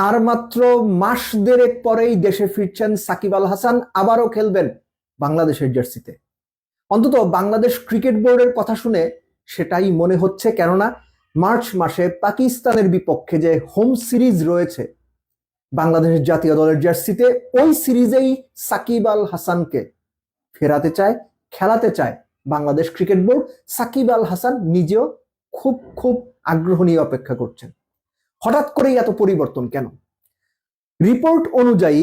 আর মাত্র মাস দেড়েক পরেই দেশে ফিরছেন সাকিব আল হাসান, আবারও খেলবেন বাংলাদেশের জার্সিতে। অন্তত বাংলাদেশ ক্রিকেট বোর্ডের কথা শুনে সেটাই মনে হচ্ছে, কেননা মার্চ মাসে পাকিস্তানের বিপক্ষে যে হোম সিরিজ রয়েছে বাংলাদেশের জাতীয় দলের জার্সিতে, ওই সিরিজেই সাকিব আল হাসানকে ফেরাতে চায়, খেলাতে চায় বাংলাদেশ ক্রিকেট বোর্ড। সাকিব আল হাসান নিজেও খুব খুব আগ্রহ নিয়ে অপেক্ষা করছেন। হঠাৎ করেই এত পরিবর্তন কেন? রিপোর্ট অনুযায়ী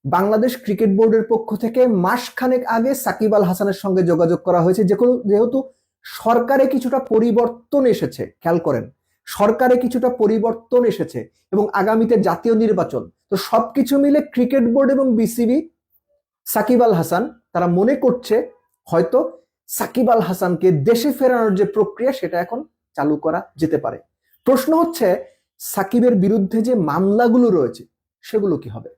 বাংলাদেশ ক্রিকেট বোর্ডের পক্ষ থেকে মাসখানেক আগে সাকিব আল হাসানের সঙ্গে যোগাযোগ করা হয়েছে, যেহেতু সরকারে কিছুটা পরিবর্তন এসেছে। খেয়াল করেন, সরকারে কিছুটা পরিবর্তন এসেছে এবং আগামীতে জাতীয় নির্বাচন, তো সবকিছু মিলে ক্রিকেট বোর্ড এবং বিসিবি সাকিব আল হাসান তারা মনে করছে হয়তো সাকিব আল হাসানকে দেশে ফেরানোর যে প্রক্রিয়া সেটা এখন চালু করা যেতে পারে। প্রশ্ন হচ্ছে, সাকিবের বিরুদ্ধে যে মামলাগুলো রয়েছে সেগুলো কি হবে?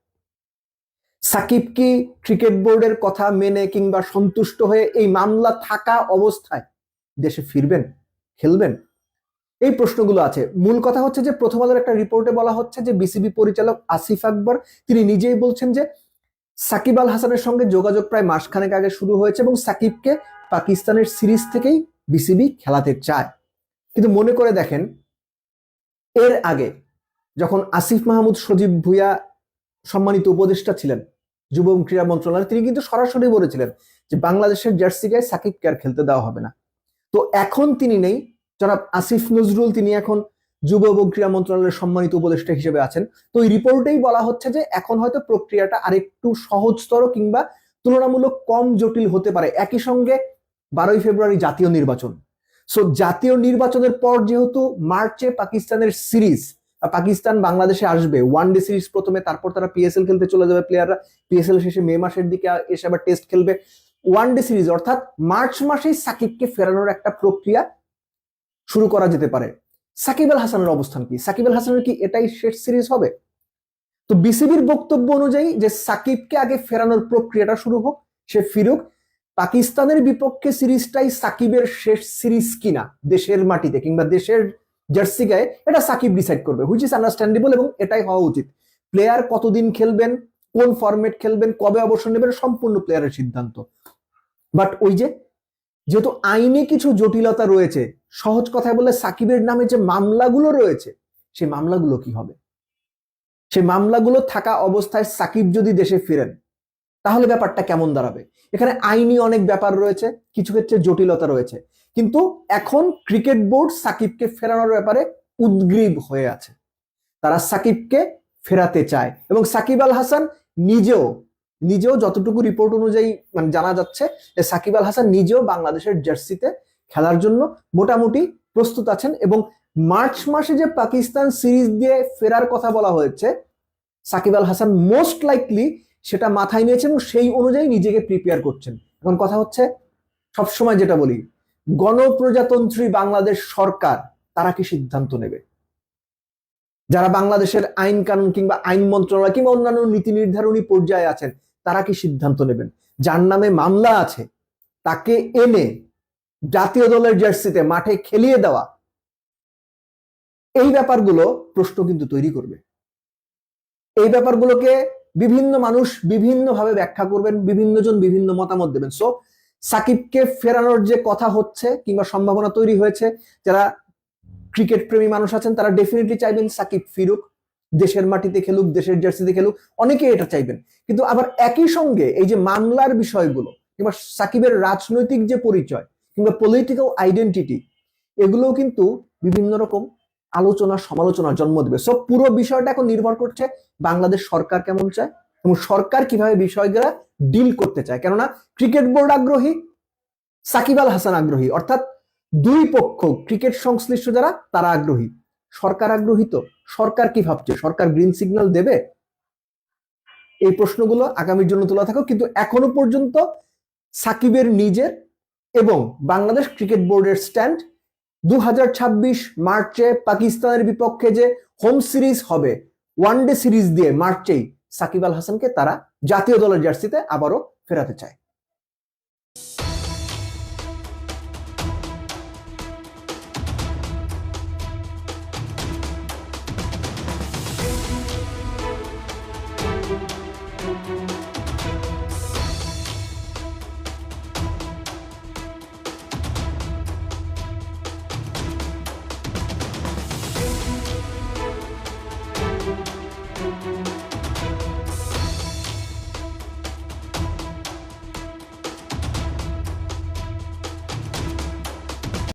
সাকিব কি ক্রিকেট বোর্ডের কথা মেনে কিংবা সন্তুষ্ট হয়ে এই মামলা থাকা অবস্থায় দেশে ফিরবেন, খেলবেন? এই প্রশ্নগুলো আছে। মূল কথা হচ্ছে যে প্রথম আলোর একটা রিপোর্টে বলা হচ্ছে যে বিসিবি পরিচালক আসিফ আকবর তিনি নিজেই বলছেন যে সাকিব আল হাসানের সঙ্গে যোগাযোগ প্রায় মাসখানেক আগে শুরু হয়েছে এবং সাকিবকে পাকিস্তানের সিরিজ থেকেই বিসিবি খেলাতে চায়। কিন্তু মনে করে দেখেন, এর আগে যখন আসিফ মাহমুদ সজীব ভুঁইয়া সম্মানিত উপদেষ্টা ছিলেন যুব এবং ক্রীড়া মন্ত্রণালয়, তিনি কিন্তু সরাসরি বলেছিলেন যে বাংলাদেশের জার্সি গায়ে সাকিবকে আর খেলতে দেওয়া হবে না। তো এখন তিনি নেই, জনাব আসিফ নজরুল তিনি এখন যুব এবং ক্রীড়া মন্ত্রণালয়ের সম্মানিত উপদেষ্টা হিসেবে আছেন। তো এই রিপোর্টেই বলা হচ্ছে যে এখন হয়তো প্রক্রিয়াটা আরেকটু সহজতর কিংবা তুলনামূলক কম জটিল হতে পারে। একই সঙ্গে 12ই ফেব্রুয়ারি জাতীয় নির্বাচন। সো জাতীয় নির্বাচনের পর যেহেতু মার্চে পাকিস্তানের সিরিজ, পাকিস্তান বাংলাদেশে আসবে ওয়ানডে সিরিজ প্রথমে, তারপর তারা পিএসএল খেলতে চলে যাবে প্লেয়াররা, পিএসএল শেষে মে মাসের দিকে এসে আবার টেস্ট খেলবে। ওয়ানডে সিরিজ অর্থাৎ মার্চ মাসেই সাকিবকে ফেরানোর একটা প্রক্রিয়া শুরু করা যেতে পারে। সাকিব আল হাসানের অবস্থান কি? সাকিব আল হাসানের কি এটাই শেষ সিরিজ হবে? তো বিসিবির বক্তব্য অনুযায়ী যে সাকিবকে আগে ফেরানোর প্রক্রিয়াটা শুরু হোক, সে ফিরুক। পাকিস্তানের বিপক্ষে সিরিজটাই সাকিবের শেষ সিরিজ কিনা দেশের মাটিতে কিংবা দেশের জার্সি গায়ে, এটা সাকিব ডিসাইড করবে, হুইচ ইজ আন্ডারস্ট্যান্ডেবল এবং এটাই হওয়া উচিত। প্লেয়ার কতদিন খেলবেন, কোন ফরম্যাট খেলবেন, কবে অবসর নেবেন, সম্পূর্ণ প্লেয়ারের সিদ্ধান্ত। বাট ওই যে যেহেতু আইনে কিছু জটিলতা রয়েছে, সহজ কথায় বলে সাকিবের নামে যে মামলাগুলো রয়েছে সেই মামলাগুলো কি হবে? সেই মামলাগুলো থাকা অবস্থায় সাকিব যদি দেশে ফিরেন তাহলে ব্যাপারটা কেমন দাঁড়াবে? এখানে আইনি অনেক ব্যাপার রয়েছে, কিছু ক্ষেত্রে জটিলতা রয়েছে, কিন্তু এখন ক্রিকেট বোর্ড সাকিবকে ফেরানোর ব্যাপারে উদ্গ্রীব হয়ে আছে। তারা সাকিবকে ফেরাতে চায় এবং সাকিব আল হাসান নিজেও নিজেও যতটুকু রিপোর্ট অনুযায়ী মানে জানা যাচ্ছে যে সাকিব আল হাসান নিজেও বাংলাদেশের জার্সিতে খেলার জন্য মোটামুটি প্রস্তুত আছেন। এবং মার্চ মাসে যে পাকিস্তান সিরিজ দিয়ে ফেরার কথা বলা হয়েছে, সাকিব আল হাসান মোস্ট লাইকলি সেটা মাথায় নিয়েছেন এবং সেই অনুযায়ী নিজেকে প্রিপেয়ার করছেন। এখন কথা হচ্ছে, সবসময় যেটা বলি, গণপ্রজাতন্ত্রী বাংলাদেশ সরকার তারা কি সিদ্ধান্ত নেবে? যারা বাংলাদেশের আইন কানুন কিংবা আইন মন্ত্রণালয় কিংবা অন্যান্য নীতি নির্ধারণী পর্যায়ে আছেন তারা কি সিদ্ধান্ত নেবেন? যার নামে মামলা আছে তাকে এনে জাতীয় দলের জার্সিতে মাঠে খেলিয়ে দেওয়া, এই ব্যাপারগুলো প্রশ্ন কিন্তু তৈরি করবে। এই ব্যাপারগুলোকে বিভিন্ন মানুষ বিভিন্নভাবে ব্যাখ্যা করবেন, বিভিন্ন জন বিভিন্ন মতামত দেবেন। সো সাকিবকে ফেরানোর যে কথা হচ্ছে কিংবা সম্ভাবনা তৈরি হয়েছে, যারা ক্রিকেট প্রেমী মানুষ আছেন তারা ডেফিনেটলি চাইবেন সাকিব ফিরুক, দেশের মাটিতে খেলুক, দেশের জার্সিতে খেলুক, অনেকে এটা চাইবেন। কিন্তু আবার একই সঙ্গে এই যে মামলার বিষয়গুলো কিংবা সাকিবের রাজনৈতিক যে পরিচয় কিংবা পলিটিক্যাল আইডেন্টিটি, এগুলোও কিন্তু বিভিন্ন রকম আলোচনা সমালোচনার জন্ম দেবে। সব পুরো বিষয়টা এখন নির্ভর করছে বাংলাদেশ সরকার কেমন চায় এবং সরকার কিভাবে বিষয়গুলা ডিল করতে চায়। কেননা ক্রিকেট বোর্ড আগ্রহী, সাকিব আল হাসান আগ্রহী, অর্থাৎ দুই পক্ষ ক্রিকেট সংশ্লিষ্ট যারা তারা আগ্রহী। সরকার আগ্রহী। তো সরকার কি ভাবছে? সরকার গ্রিন সিগন্যাল দেবে? এই প্রশ্নগুলো আগামীর জন্য তোলা থাকুক, কিন্তু এখনো পর্যন্ত সাকিবের নিজের এবং বাংলাদেশ ক্রিকেট বোর্ডের স্ট্যান্ড 2026 মার্চে পাকিস্তানের বিপক্ষে যে হোম সিরিজ হবে, ওয়ানডে সিরিজ দিয়ে মার্চেই সাকিব আল হাসানকে তারা জাতীয় দলের জার্সিতে আবারও ফেরাতে চায়।